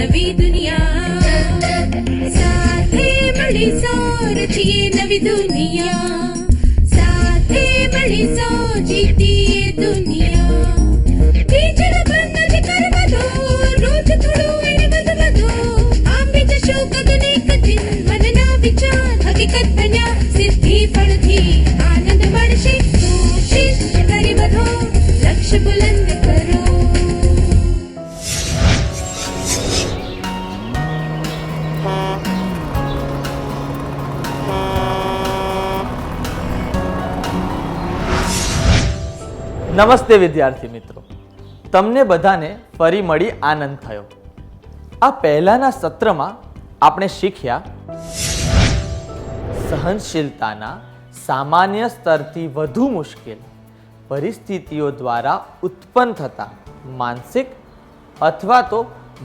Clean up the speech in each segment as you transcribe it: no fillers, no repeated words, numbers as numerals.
નવી દુનિયા સાથે મળી સો રચીએ નવી દુનિયા સાથે મળી સો જીતીએ દુનિયા બીજળ બંધ કરવા દો રોજ થોડું એને વધુ આપી જશો કદને કઠિન મનના વિચાર હકીકત બન્યા સિદ્ધિ ફળથી આનંદ મળશે કોશિશ કરી વધો લક્ષ્ય બુલંદ કરો. નમસ્તે વિદ્યાર્થી મિત્રો, તમને બધાને ફરી મળી આનંદ થયો. આ પહેલાના સત્રમાં આપણે શીખ્યા સહનશીલતાના સામાન્ય સ્તરથી વધુ મુશ્કેલ પરિસ્થિતિઓ દ્વારા ઉત્પન્ન થતા માનસિક અથવા તો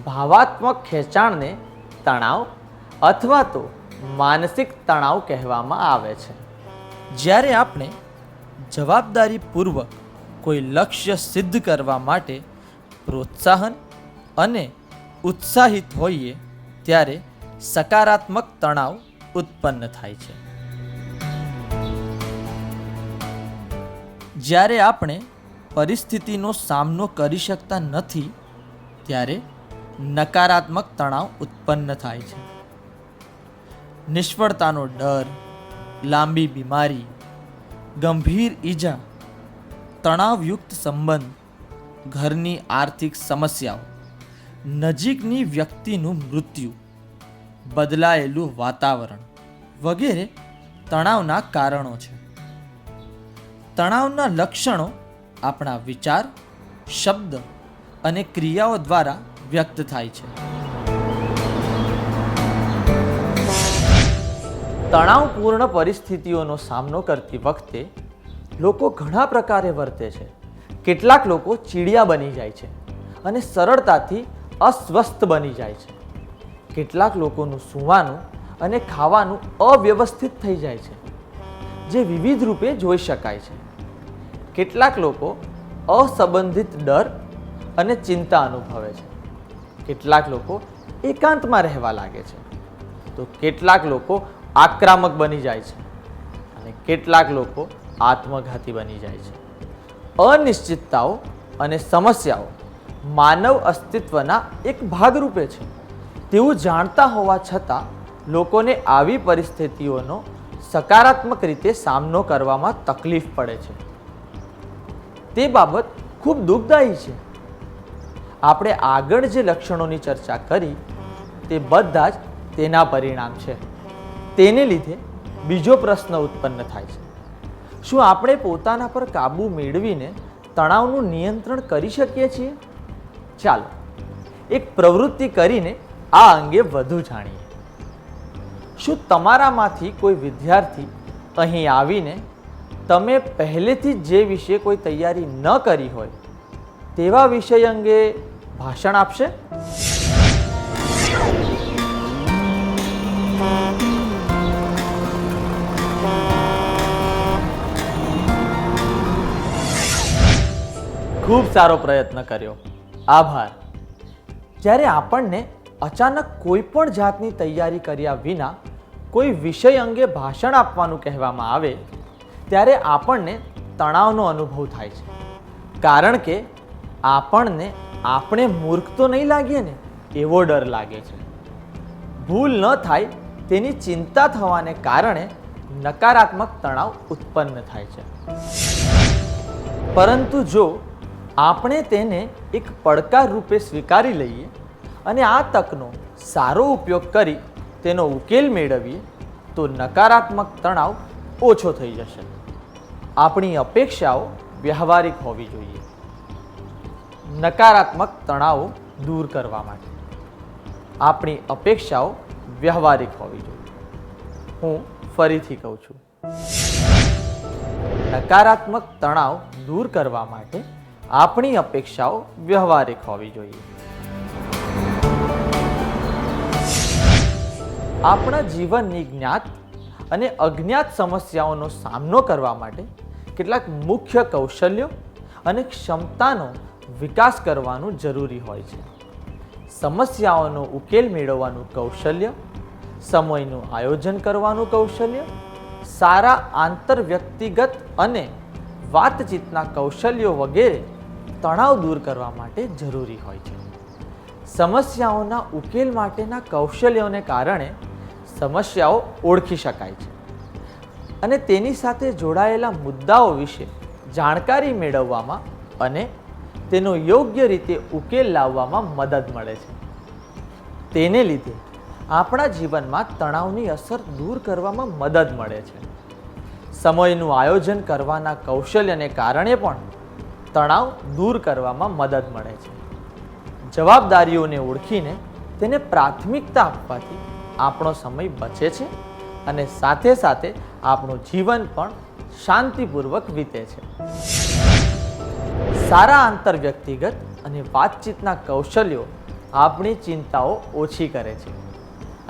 ભાવાત્મક ખેંચાણને તણાવ અથવા તો માનસિક તણાવ કહેવામાં આવે છે. જ્યારે આપણે જવાબદારીપૂર્વક કોઈ લક્ષ્ય સિદ્ધ કરવા માટે પ્રોત્સાહન અને ઉત્સાહિત હોઈએ ત્યારે સકારાત્મક તણાવ ઉત્પન્ન થાય છે. જ્યારે આપણે પરિસ્થિતિનો સામનો કરી શકતા નથી ત્યારે નકારાત્મક તણાવ ઉત્પન્ન થાય છે. નિષ્ફળતાનો ડર, લાંબી બીમારી, ગંભીર ઈજા, તણાવયુક્ત સંબંધ, ઘરની આર્થિક સમસ્યાઓ, નજીકની વ્યક્તિનું મૃત્યુ, બદલાયેલું વાતાવરણ વગેરે તણાવના કારણો છે. તણાવના લક્ષણો આપણા વિચાર, શબ્દ અને ક્રિયાઓ દ્વારા વ્યક્ત થાય છે. તણાવપૂર્ણ પરિસ્થિતિઓનો સામનો કરતી વખતે લોકો ઘણા પ્રકારે વર્તે છે. કેટલાક લોકો ચીડિયા બની જાય છે અને સરળતાથી અસ્વસ્થ બની જાય છે. કેટલાક લોકોનું સૂવાનું અને ખાવાનું અવ્યવસ્થિત થઈ જાય છે, જે વિવિધ રૂપે જોઈ શકાય છે. કેટલાક લોકો અસંબંધિત ડર અને ચિંતા અનુભવે છે. કેટલાક લોકો એકાંતમાં રહેવા લાગે છે, તો કેટલાક લોકો આક્રમક બની જાય છે અને કેટલાક લોકો આત્મઘાતી બની જાય છે. અનિશ્ચિતતાઓ અને સમસ્યાઓ માનવ અસ્તિત્વના એક ભાગરૂપે છે. તેવું જાણતા હોવા છતાં લોકોને આવી પરિસ્થિતિઓનો સકારાત્મક રીતે સામનો કરવામાં તકલીફ પડે છે. તે બાબત ખૂબ દુઃખદાયી છે. આપણે આગળ જે લક્ષણોની ચર્ચા કરી તે બધા જ તેના પરિણામ છે. તેને લીધે બીજો પ્રશ્ન ઉત્પન્ન થાય છે, શું આપણે પોતાના પર કાબૂ મેળવીને તણાવનું નિયંત્રણ કરી શકીએ છીએ? ચાલો એક પ્રવૃત્તિ કરીને આ અંગે વધુ જાણીએ. શું તમારામાંથી કોઈ વિદ્યાર્થી અહીં આવીને તમે પહેલેથી જ જે વિશે કોઈ તૈયારી ન કરી હોય તેવા વિષય અંગે ભાષણ આપશે? ખૂબ સારો પ્રયત્ન કર્યો, આભાર. જ્યારે આપણને અચાનક કોઈ પણ જાતની તૈયારી કર્યા વિના કોઈ વિષય અંગે ભાષણ આપવાનું કહેવામાં આવે ત્યારે આપણને તણાવનો અનુભવ થાય છે. કારણ કે આપણને આપણે મૂર્ખ તો નહીં લાગીએ ને એવો ડર લાગે છે. ભૂલ ન થાય તેની ચિંતા થવાને કારણે નકારાત્મક તણાવ ઉત્પન્ન થાય છે. પરંતુ જો આપણે તેને એક પડકાર રૂપે સ્વીકારી લઈએ અને આ તકનો સારો ઉપયોગ કરી તેનો ઉકેલ મેળવીએ તો નકારાત્મક તણાવ ઓછો થઈ જશે. આપણી અપેક્ષાઓ વ્યવહારિક હોવી જોઈએ. નકારાત્મક તણાવો દૂર કરવા માટે આપણી અપેક્ષાઓ વ્યવહારિક હોવી જોઈએ. હું ફરીથી કહું છું, નકારાત્મક તણાવ દૂર કરવા માટે આપણી અપેક્ષાઓ વ્યવહારિક હોવી જોઈએ. આપણા જીવનની જ્ઞાત અને અજ્ઞાત સમસ્યાઓનો સામનો કરવા માટે કેટલાક મુખ્ય કૌશલ્યો અને ક્ષમતાનો વિકાસ કરવાનું જરૂરી હોય છે. સમસ્યાઓનો ઉકેલ મેળવવાનું કૌશલ્ય, સમયનું આયોજન કરવાનું કૌશલ્ય, સારા આંતરવ્યક્તિગત અને વાતચીતના કૌશલ્યો વગેરે તણાવ દૂર કરવા માટે જરૂરી હોય છે. સમસ્યાઓના ઉકેલ માટેના કૌશલ્યોને કારણે સમસ્યાઓ ઓળખી શકાય છે અને તેની સાથે જોડાયેલા મુદ્દાઓ વિશે જાણકારી મેળવવામાં અને તેનો યોગ્ય રીતે ઉકેલ લાવવામાં મદદ મળે છે. તેને લીધે આપણા જીવનમાં તણાવની અસર દૂર કરવામાં મદદ મળે છે. સમયનું આયોજન કરવાના કૌશલ્યને કારણે પણ તણાવ દૂર કરવામાં મદદ મળે છે. જવાબદારીઓને ઓળખીને તેને પ્રાથમિકતા આપવાથી આપણો સમય બચે છે અને સાથે સાથે આપણું જીવન પણ શાંતિપૂર્વક વીતે છે. સારા આંતરવ્યક્તિગત અને વાતચીતના કૌશલ્યો આપણી ચિંતાઓ ઓછી કરે છે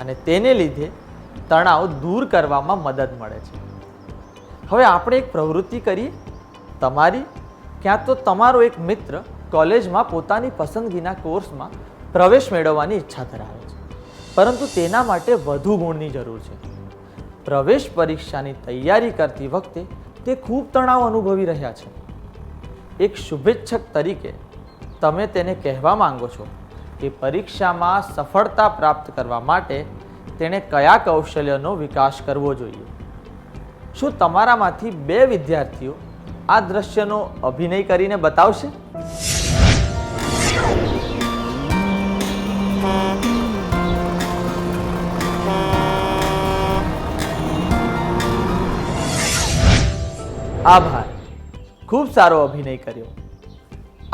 અને તેને લીધે તણાવ દૂર કરવામાં મદદ મળે છે. હવે આપણે એક પ્રવૃત્તિ કરીએ. તમારી ક્યાં તો તમારો એક મિત્ર કોલેજમાં પોતાની પસંદગીના કોર્સમાં પ્રવેશ મેળવવાની ઈચ્છા ધરાવે છે, પરંતુ તેના માટે વધુ ગુણની જરૂર છે. પ્રવેશ પરીક્ષાની તૈયારી કરતી વખતે તે ખૂબ તણાવ અનુભવી રહ્યા છે. એક શુભેચ્છક તરીકે તમે તેને કહેવા માંગો છો કે પરીક્ષામાં સફળતા પ્રાપ્ત કરવા માટે તેણે કયા કૌશલ્યનો વિકાસ કરવો જોઈએ. શું તમારામાંથી 2 વિદ્યાર્થીઓ આ દ્રશ્યનો અભિનય કરીને બતાવશે? આભાર, ખૂબ સારો અભિનય કર્યો.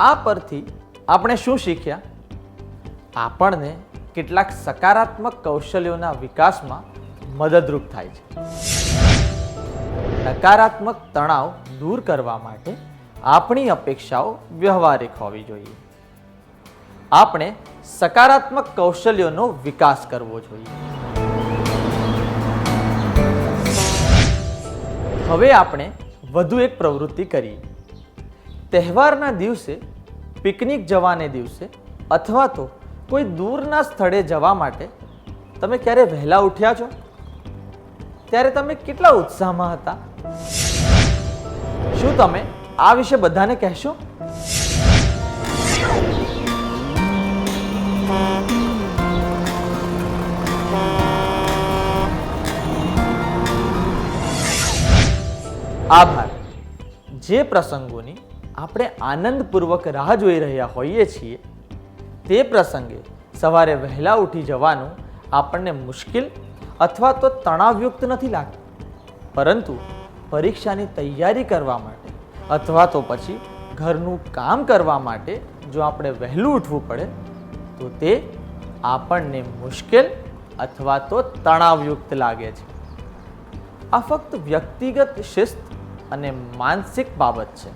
આ પરથી આપણે શું શીખ્યા? આપણને કેટલાક સકારાત્મક કૌશલ્યોના વિકાસમાં મદદરૂપ થાય છે. નકારાત્મક તણાવ દૂર કરવા માટે આપણી અપેક્ષાઓ વ્યવહારિક હોવી જોઈએ. આપણે સકારાત્મક કૌશલ્યોનો વિકાસ કરવો જોઈએ. હવે આપણે વધુ એક પ્રવૃત્તિ કરીએ. તહેવારના દિવસે, પિકનિક જવાને દિવસે અથવા તો કોઈ દૂરના સ્થળે જવા માટે તમે ક્યારે વહેલા ઉઠ્યા છો? ત્યારે તમે કેટલા ઉત્સાહમાં હતા? શું તમે આ વિશે બધાને કહેશો? આભાર. જે પ્રસંગોની આપણે આનંદપૂર્વક રાહ જોઈ રહ્યા હોઈએ છીએ તે પ્રસંગે સવારે વહેલા ઉઠી જવાનું આપણને મુશ્કેલ અથવા તો તણાવયુક્ત નથી લાગતું, પરંતુ પરીક્ષાની તૈયારી કરવા માટે અથવા તો પછી ઘરનું કામ કરવા માટે જો આપણે વહેલું ઉઠવું પડે તો તે આપણને મુશ્કેલ અથવા તો તણાવયુક્ત લાગે છે. આ ફક્ત વ્યક્તિગત શિસ્ત અને માનસિક બાબત છે.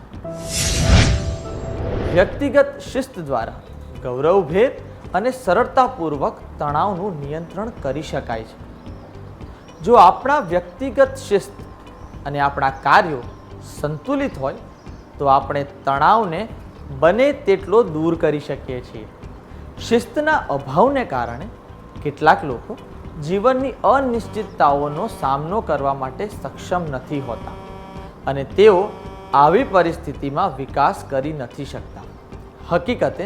વ્યક્તિગત શિસ્ત દ્વારા ગૌરવભેર અને સરળતાપૂર્વક તણાવનું નિયંત્રણ કરી શકાય છે. જો આપણા વ્યક્તિગત શિસ્ત અને આપણા કાર્યો સંતુલિત હોય તો આપણે તણાવને બને તેટલો દૂર કરી શકીએ છીએ. શિસ્તના અભાવને કારણે કેટલાક લોકો જીવનની અનિશ્ચિતતાઓનો સામનો કરવા માટે સક્ષમ નથી હોતા અને તેઓ આવી પરિસ્થિતિમાં વિકાસ કરી નથી શકતા. હકીકતે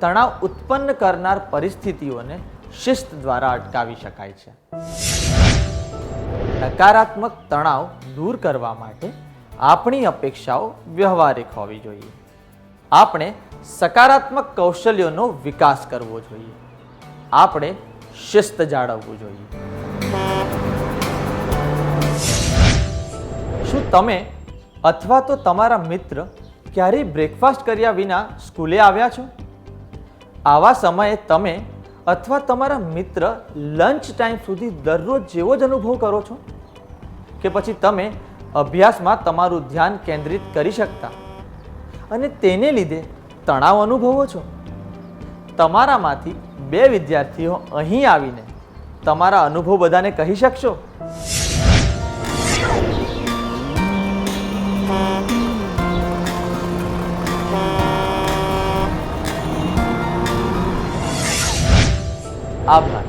તણાવ ઉત્પન્ન કરનાર પરિસ્થિતિઓને શિસ્ત દ્વારા અટકાવી શકાય છે. નકારાત્મક તણાવ દૂર કરવા માટે આપણી અપેક્ષાઓ વ્યવહારિક હોવી જોઈએ. આપણે સકારાત્મક કૌશલ્યોનો વિકાસ કરવો જોઈએ. આપણે શિસ્ત જાળવવું જોઈએ. શું તમે અથવા તો તમારા મિત્ર ક્યારેય બ્રેકફાસ્ટ કર્યા વિના સ્કૂલે આવ્યા છો? આવા સમયે તમે અથવા તમારા મિત્ર લંચ ટાઈમ સુધી દરરોજ જેવો જ અનુભવ કરો છો કે પછી તમે અભ્યાસમાં તમારું ધ્યાન કેન્દ્રિત કરી શકતા અને તેને લીધે તણાવ અનુભવો છો? તમારામાંથી 2 વિદ્યાર્થીઓ અહીં આવીને તમારા અનુભવ બધાને કહી શકશો? આભાર.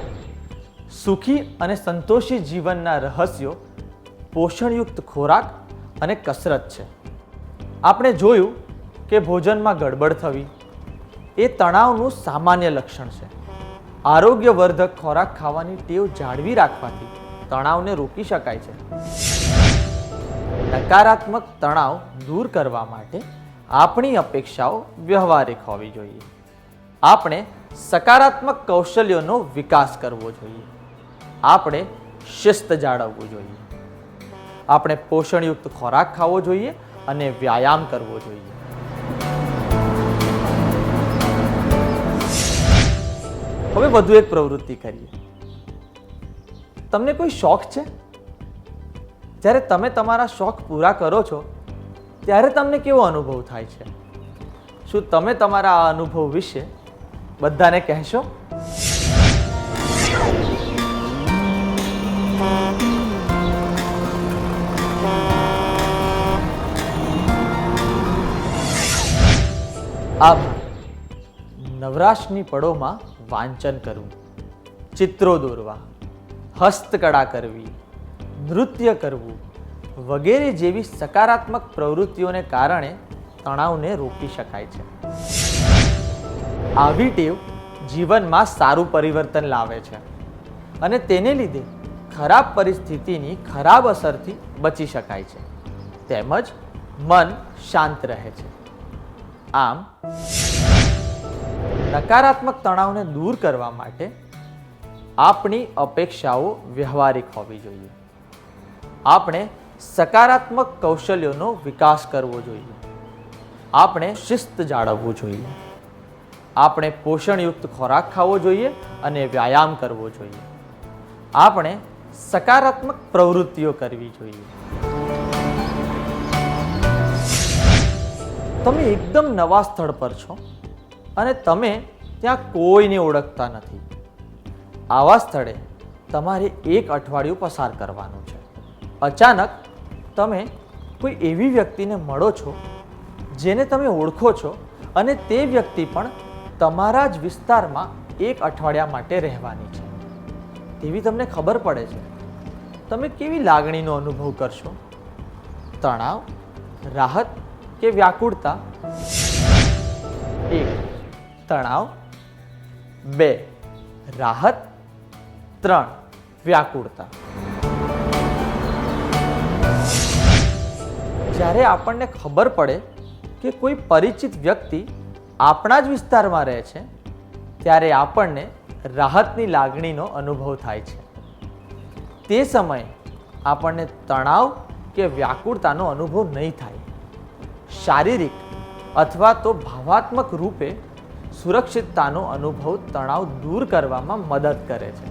સુખી અને સંતોષી જીવનના રહસ્યો પોષણયુક્ત ખોરાક અને કસરત છે. આપણે જોયું કે ભોજનમાં ગડબડ થવી એ તણાવનું સામાન્ય લક્ષણ છે. આરોગ્યવર્ધક ખોરાક ખાવાની ટેવ જાળવી રાખવાથી તણાવને રોકી શકાય છે. નકારાત્મક તણાવ દૂર કરવા માટે આપણી અપેક્ષાઓ વ્યવહારિક હોવી જોઈએ. આપણે સકારાત્મક કૌશલ્યોનો વિકાસ કરવો જોઈએ. આપણે શિસ્ત જાળવવું જોઈએ. આપણે પોષણયુક્ત ખોરાક ખાવો જોઈએ અને વ્યાયામ કરવો જોઈએ. હવે વધુ એક પ્રવૃત્તિ કરીએ. તમને કોઈ શોખ છે? જ્યારે તમે તમારા શોખ પૂરા કરો છો ત્યારે તમને કેવો અનુભવ થાય છે? શું તમે તમારા આ અનુભવ વિશે બધાને કહેશો? આભાર. નવરાશની પળોમાં વાંચન કરવું, ચિત્રો દોરવા, હસ્તકળા કરવી, નૃત્ય કરવું વગેરે જેવી સકારાત્મક પ્રવૃત્તિઓને કારણે તણાવને રોકી શકાય છે. આવી ટેવ જીવનમાં સારું પરિવર્તન લાવે છે અને તેને લીધે ખરાબ પરિસ્થિતિની ખરાબ અસરથી બચી શકાય છે તેમજ મન શાંત રહે છે. આમ નકારાત્મક તણાવને દૂર કરવા માટે આપણી અપેક્ષાઓ વ્યવહારિક હોવી જોઈએ. આપણે સકારાત્મક કૌશલ્યોનો વિકાસ કરવો જોઈએ. આપણે શિસ્ત જાળવવું જોઈએ. આપણે પોષણયુક્ત ખોરાક ખાવો જોઈએ અને વ્યાયામ કરવો જોઈએ. આપણે સકારાત્મક પ્રવૃત્તિઓ કરવી જોઈએ. તમે એકદમ નવા સ્થળ પર છો અને તમે ત્યાં કોઈને ઓળખતા નથી. આવા સ્થળે તમારે એક અઠવાડિયું પસાર કરવાનું છે. અચાનક તમે કોઈ એવી વ્યક્તિને મળો છો જેને તમે ઓળખો છો અને તે વ્યક્તિ પણ તમારા જ વિસ્તારમાં એક અઠવાડિયા માટે રહેવાની છે તેવી તમને ખબર પડે છે. તમે કેવી લાગણીનો અનુભવ કરશો? તણાવ, રાહત કે વ્યાકુળતા? 1. તણાવ. 2. રાહત. 3. વ્યાકુળતા. જ્યારે આપણને ખબર પડે કે કોઈ પરિચિત વ્યક્તિ આપણા જ વિસ્તારમાં રહે છે ત્યારે આપણને રાહતની લાગણીનો અનુભવ થાય છે. તે સમયે આપણને તણાવ કે વ્યાકુળતાનો અનુભવ નહીં થાય. શારીરિક અથવા તો ભાવાત્મક રૂપે સુરક્ષિતતાનો અનુભવ તણાવ દૂર કરવામાં મદદ કરે છે.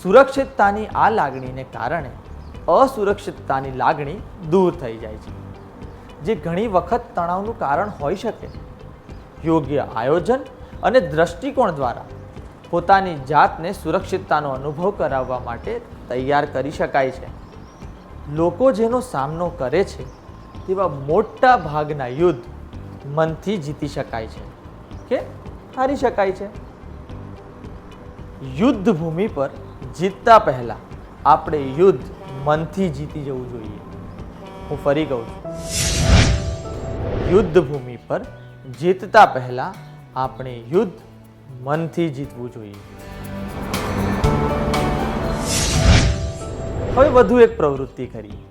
સુરક્ષિતતાની આ લાગણીને કારણે અસુરક્ષિતતાની લાગણી દૂર થઈ જાય છે જે ઘણી વખત તણાવનું કારણ હોઈ શકે. યોગ્ય આયોજન અને દ્રષ્ટિકોણ દ્વારા પોતાની જાતને સુરક્ષિતતાનો અનુભવ કરાવવા માટે તૈયાર કરી શકાય છે. લોકો જેનો સામનો કરે છે તેવા મોટા ભાગના યુદ્ધ મનથી જીતી શકાય છે કે હારી શકાય છે. યુદ્ધ ભૂમિ પર જીતતા પહેલા આપણે યુદ્ધ મનથી જીતી જવું જોઈએ. હું ફરી કહું છું, યુદ્ધ ભૂમિ પર જીતતા પહેલા આપણે યુદ્ધ મનથી જીતવું જોઈએ. હવે વધુ એક પ્રવૃત્તિ કરીએ.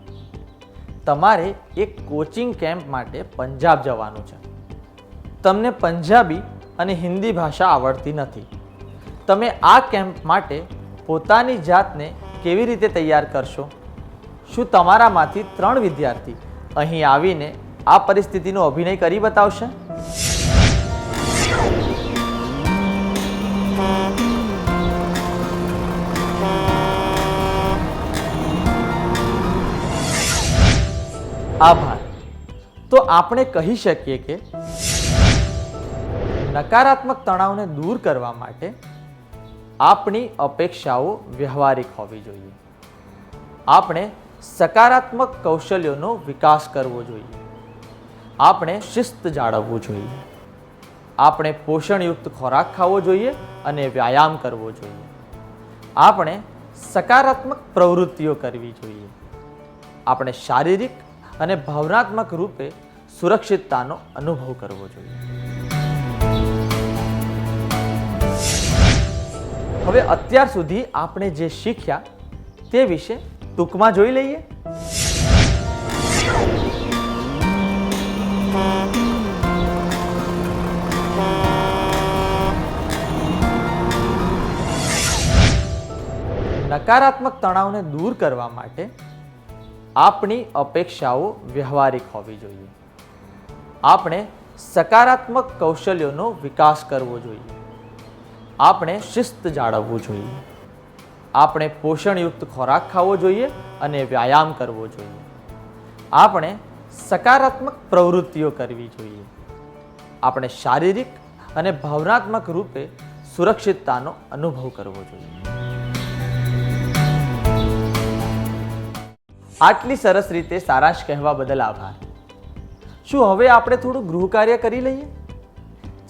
તમારે એક કોચિંગ કેમ્પ માટે પંજાબ જવાનું છે. તમને પંજાબી અને હિન્દી ભાષા આવડતી નથી. તમે આ કેમ્પ માટે પોતાની જાતને કેવી રીતે તૈયાર કરશો? શું તમારામાંથી 3 વિદ્યાર્થી અહીં આવીને આ પરિસ્થિતિનો અભિનય કરી બતાવશે? આભાર. તો આપણે કહી શકીએ કે નકારાત્મક તણાવને દૂર કરવા માટે આપણી અપેક્ષાઓ વ્યવહારિક હોવી જોઈએ. આપણે સકારાત્મક કૌશલ્યોનો વિકાસ કરવો જોઈએ. આપણે શિસ્ત જાળવવું જોઈએ. આપણે પોષણયુક્ત ખોરાક ખાવો જોઈએ અને વ્યાયામ કરવો જોઈએ. આપણે સકારાત્મક પ્રવૃત્તિઓ કરવી જોઈએ. આપણે શારીરિક અને ભાવનાત્મક રૂપે સુરક્ષિતતાનો અનુભવ કરવો જોઈએ. હવે અત્યાર સુધી આપણે જે શીખ્યા તે વિશે ટૂંકમાં જોઈ લઈએ. નકારાત્મક તણાવને દૂર કરવા માટે આપણી અપેક્ષાઓ વ્યવહારિક હોવી જોઈએ. આપણે સકારાત્મક કૌશલ્યોનો વિકાસ કરવો જોઈએ. આપણે શિસ્ત જાળવવું જોઈએ. આપણે પોષણયુક્ત ખોરાક ખાવો જોઈએ અને વ્યાયામ કરવો જોઈએ. આપણે સકારાત્મક પ્રવૃત્તિઓ કરવી જોઈએ. આપણે શારીરિક અને ભાવનાત્મક રૂપે સુરક્ષિતતાનો અનુભવ કરવો જોઈએ. આટલી સરસ રીતે સારાંશ કહેવા બદલ આભાર. શું હવે આપણે થોડું ગૃહ કાર્ય કરી લઈએ,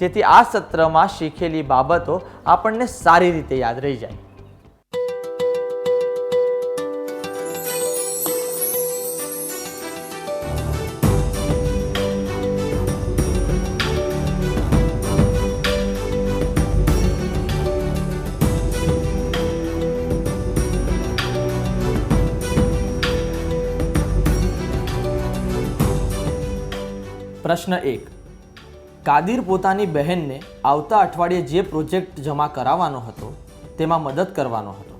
જેથી આ સત્રમાં શીખેલી બાબતો આપણને સારી રીતે યાદ રહી જાય? પ્રશ્ન 1. કાદિર પોતાની બહેનને આવતા અઠવાડિયે જે પ્રોજેક્ટ જમા કરાવવાનો હતો તેમાં મદદ કરવાનો હતો.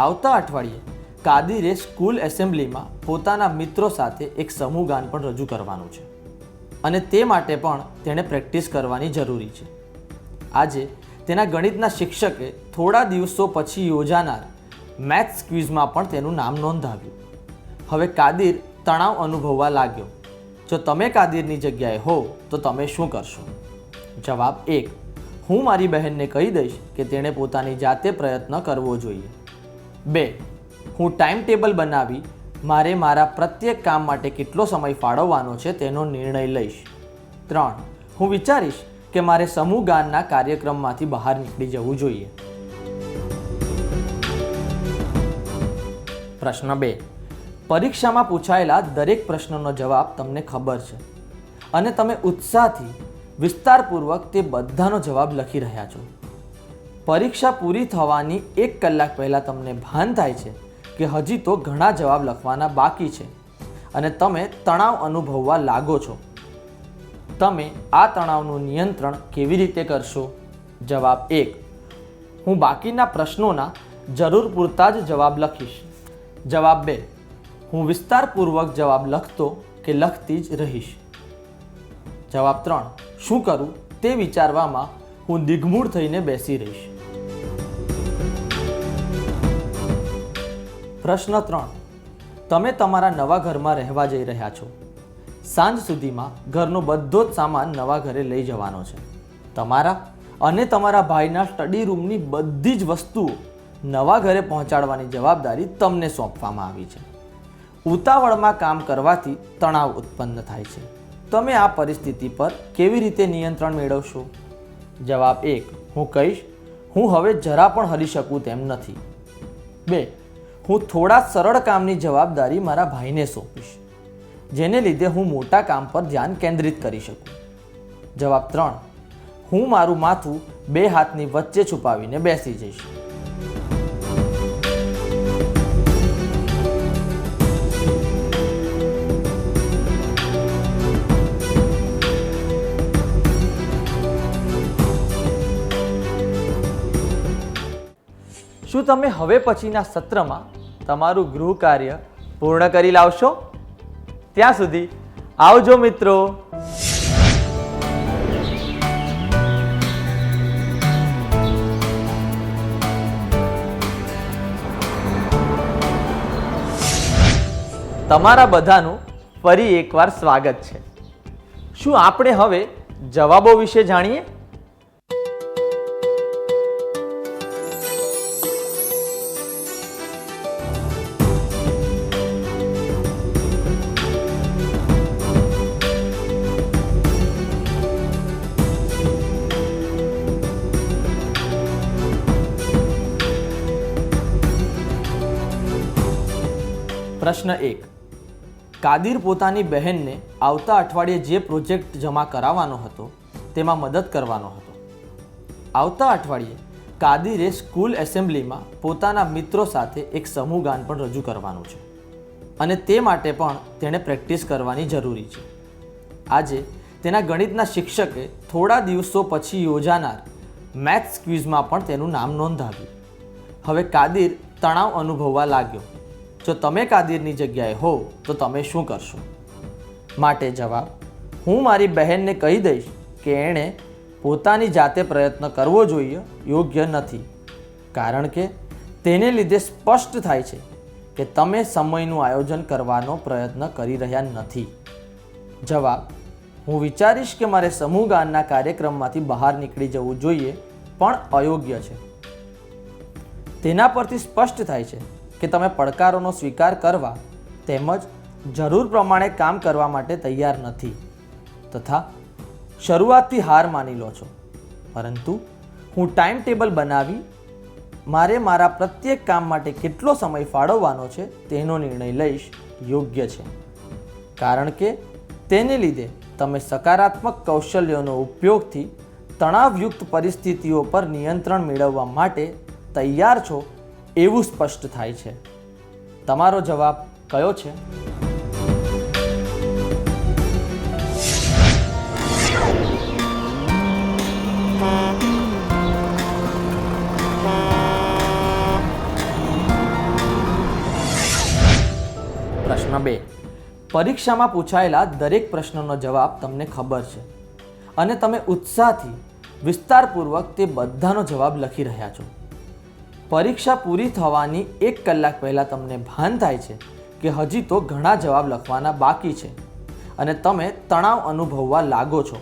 આવતા અઠવાડિયે કાદિરે સ્કૂલ એસેમ્બલીમાં પોતાના મિત્રો સાથે એક સમૂહ ગાન પણ રજૂ કરવાનું છે અને તે માટે પણ તેણે પ્રેક્ટિસ કરવાની જરૂરી છે. આજે તેના ગણિતના શિક્ષકે થોડા દિવસો પછી યોજાનાર મેથ્સ ક્વિઝમાં પણ તેનું નામ નોંધાવ્યું. હવે કાદિર તણાવ અનુભવવા લાગ્યો. જો તમે કાદિરની જગ્યાએ હો તો તમે શું કરશો? જવાબ 1. હું મારી બહેનને કહી દઈશ કે તેણે પોતાની જાતે પ્રયત્ન કરવો જોઈએ. 2. હું ટાઈમ ટેબલ બનાવી મારે મારા પ્રત્યેક કામ માટે કેટલો સમય ફાળવવાનો છે તેનો નિર્ણય લઈશ. 3. હું વિચારીશ કે મારે સમૂહ ગાનના કાર્યક્રમમાંથી બહાર નીકળી જવું જોઈએ. પ્રશ્ન 2. પરીક્ષામાં પૂછાયેલા દરેક પ્રશ્નનો જવાબ તમને ખબર છે અને તમે ઉત્સાહથી વિસ્તારપૂર્વક તે બધાનો જવાબ લખી રહ્યા છો. પરીક્ષા પૂરી થવાની 1 કલાક પહેલાં તમને ભાન થાય છે કે હજી તો ઘણા જવાબ લખવાના બાકી છે અને તમે તણાવ અનુભવવા લાગો છો. તમે આ તણાવનું નિયંત્રણ કેવી રીતે કરશો? જવાબ 1. હું બાકીના પ્રશ્નોના જરૂર પૂરતા જ જવાબ લખીશ. જવાબ 2. હું વિસ્તારપૂર્વક જવાબ લખતો કે લખતી જ રહીશ. જવાબ 3. શું કરું તે વિચારવામાં હું દિગ્મૂઢ થઈને બેસી રહીશ. પ્રશ્ન 3. તમે તમારા નવા ઘરમાં રહેવા જઈ રહ્યા છો. સાંજ સુધીમાં ઘરનો બધો જ સામાન નવા ઘરે લઈ જવાનો છે. તમારા અને તમારા ભાઈના સ્ટડી રૂમની બધી જ વસ્તુઓ નવા ઘરે પહોંચાડવાની જવાબદારી તમને સોંપવામાં આવી છે. ઉતાવળમાં કામ કરવાથી તણાવ ઉત્પન્ન થાય છે. તમે આ પરિસ્થિતિ પર કેવી રીતે નિયંત્રણ મેળવશો? જવાબ 1. હું કહીશ, હું હવે જરા પણ હલી શકું તેમ નથી. 2. હું થોડા સરળ કામની જવાબદારી મારા ભાઈને સોંપીશ, જેને લીધે હું મોટા કામ પર ધ્યાન કેન્દ્રિત કરી શકું. જવાબ 3. હું મારું માથું 2 હાથની વચ્ચે છુપાવીને બેસી જઈશ. શું તમે હવે પછીના સત્રમાં તમારું ગૃહ કાર્ય પૂર્ણ કરી લાવશો? ત્યાં સુધી આવજો મિત્રો. તમારા બધાનું ફરી એકવાર સ્વાગત છે. શું આપણે હવે જવાબો વિશે જાણીએ? પ્રશ્ન 1. કાદિર પોતાની બહેનને આવતા અઠવાડિયે જે પ્રોજેક્ટ જમા કરાવવાનો હતો તેમાં મદદ કરવાનો હતો. આવતા અઠવાડિયે કાદિરે સ્કૂલ એસેમ્બલીમાં પોતાના મિત્રો સાથે એક સમૂહ ગાન પણ રજૂ કરવાનું છે અને તે માટે પણ તેણે પ્રેક્ટિસ કરવાની જરૂરી છે. આજે તેના ગણિતના શિક્ષકે થોડા દિવસો પછી યોજાનાર મેથ્સ ક્વિઝમાં પણ તેનું નામ નોંધાવ્યું. હવે કાદિર તણાવ અનુભવવા લાગ્યો. જો તમે કાદિરની જગ્યાએ હો તો તમે શું કરશો? માટે જવાબ: હું મારી બહેનને કહી દઈશ કે એણે પોતાની જાતે પ્રયત્ન કરવો જોઈએ યોગ્ય નથી, કારણ કે તેને લીધે સ્પષ્ટ થાય છે કે તમે સમયનું આયોજન કરવાનો પ્રયત્ન કરી રહ્યા નથી. જવાબ: હું વિચારીશ કે મારે સમૂહ ગાનના કાર્યક્રમમાંથી બહાર નીકળી જવું જોઈએ, પણ અયોગ્ય છે. તેના પરથી સ્પષ્ટ થાય છે કે તમે પડકારોનો સ્વીકાર કરવા તેમજ જરૂર પ્રમાણે કામ કરવા માટે તૈયાર નથી તથા શરૂઆતથી હાર માની લો છો. પરંતુ હું ટાઈમ ટેબલ બનાવી મારે મારા પ્રત્યેક કામ માટે કેટલો સમય ફાળવવાનો છે તેનો નિર્ણય લઈશ યોગ્ય છે, કારણ કે તેને લીધે તમે સકારાત્મક કૌશલ્યોનો ઉપયોગથી તણાવયુક્ત પરિસ્થિતિઓ પર નિયંત્રણ મેળવવા માટે તૈયાર છો એવું સ્પષ્ટ થાય છે. તમારો જવાબ કયો છે? પ્રશ્ન 2. પરીક્ષામાં પૂછાયેલા દરેક પ્રશ્નનો જવાબ તમને ખબર છે અને તમે ઉત્સાહથી વિસ્તારપૂર્વક તે બધાનો જવાબ લખી રહ્યા છો. પરીક્ષા પૂરી થવાની 1 કલાક પહેલાં તમને ભાન થાય છે કે હજી તો ઘણા જવાબ લખવાના બાકી છે અને તમે તણાવ અનુભવવા લાગો છો.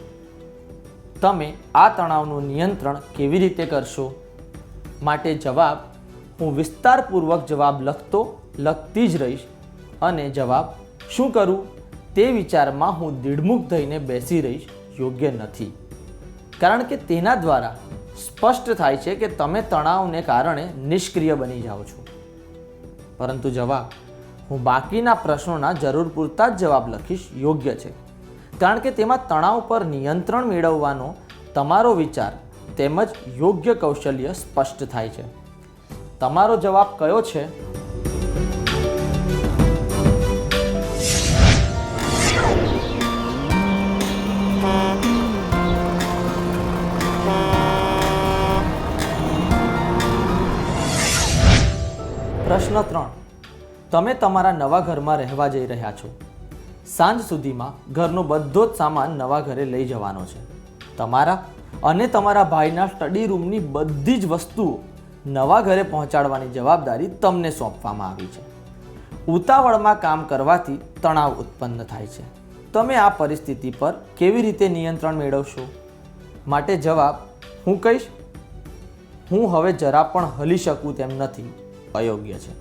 તમે આ તણાવનું નિયંત્રણ કેવી રીતે કરશો? માટે જવાબ: હું વિસ્તારપૂર્વક જવાબ લખતી જ રહીશ અને જવાબ શું કરું તે વિચારમાં હું દિઢમુખ થઈને બેસી રહીશ યોગ્ય નથી, કારણ કે તેના દ્વારા સ્પષ્ટ થાય છે કે તમે તણાવને કારણે નિષ્ક્રિય બની જાઓ છો. પરંતુ જવાબ: હું બાકીના પ્રશ્નોના જરૂર પૂરતા જ જવાબ લખીશ યોગ્ય છે, કારણ કે તેમાં તણાવ પર નિયંત્રણ મેળવવાનો તમારો વિચાર તેમજ યોગ્ય કૌશલ્ય સ્પષ્ટ થાય છે. તમારો જવાબ કયો છે? પ્રશ્ન 3. તમે તમારા નવા ઘરમાં રહેવા જઈ રહ્યા છો. સાંજ સુધીમાં ઘરનો બધો જ સામાન નવા ઘરે લઈ જવાનો છે. તમારા અને તમારા ભાઈના સ્ટડી રૂમની બધી જ વસ્તુઓ નવા ઘરે પહોંચાડવાની જવાબદારી તમને સોંપવામાં આવી છે. ઉતાવળમાં કામ કરવાથી તણાવ ઉત્પન્ન થાય છે. તમે આ પરિસ્થિતિ પર કેવી રીતે નિયંત્રણ મેળવશો? માટે જવાબ: હું કહીશ, હું હવે જરા પણ હલી શકું તેમ નથી અયોગ્ય છે,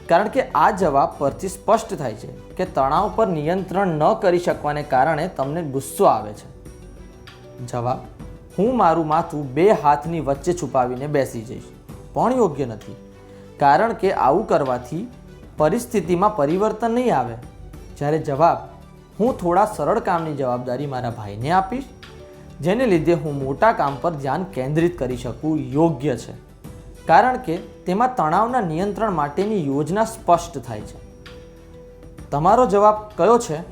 કારણ કે આ જવાબ પરથી સ્પષ્ટ થાય છે કે તણાવ પર નિયંત્રણ ન કરી શકવાને કારણે તમને ગુસ્સો આવે છે. જવાબ: હું મારું માથું 2 હાથની વચ્ચે છુપાવીને બેસી જઈશ, પણ યોગ્ય નથી, કારણ કે આવું કરવાથી પરિસ્થિતિમાં પરિવર્તન નહીં આવે. જ્યારે જવાબ: હું થોડા સરળ કામની જવાબદારી મારા ભાઈને આપીશ, જેને લીધે હું મોટા કામ પર ધ્યાન કેન્દ્રિત કરી શકું યોગ્ય છે, કારણ કે તેમાં તણાવના નિયંત્રણ માટેની યોજના સ્પષ્ટ થાય છે. તમારો જવાબ કયો છે?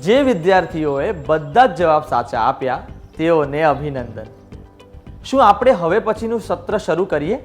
જે વિદ્યાર્થીઓએ બધા જ જવાબ સાચા આપ્યા તેઓને અભિનંદન. શું આપણે હવે પછીનું સત્ર શરૂ કરીએ?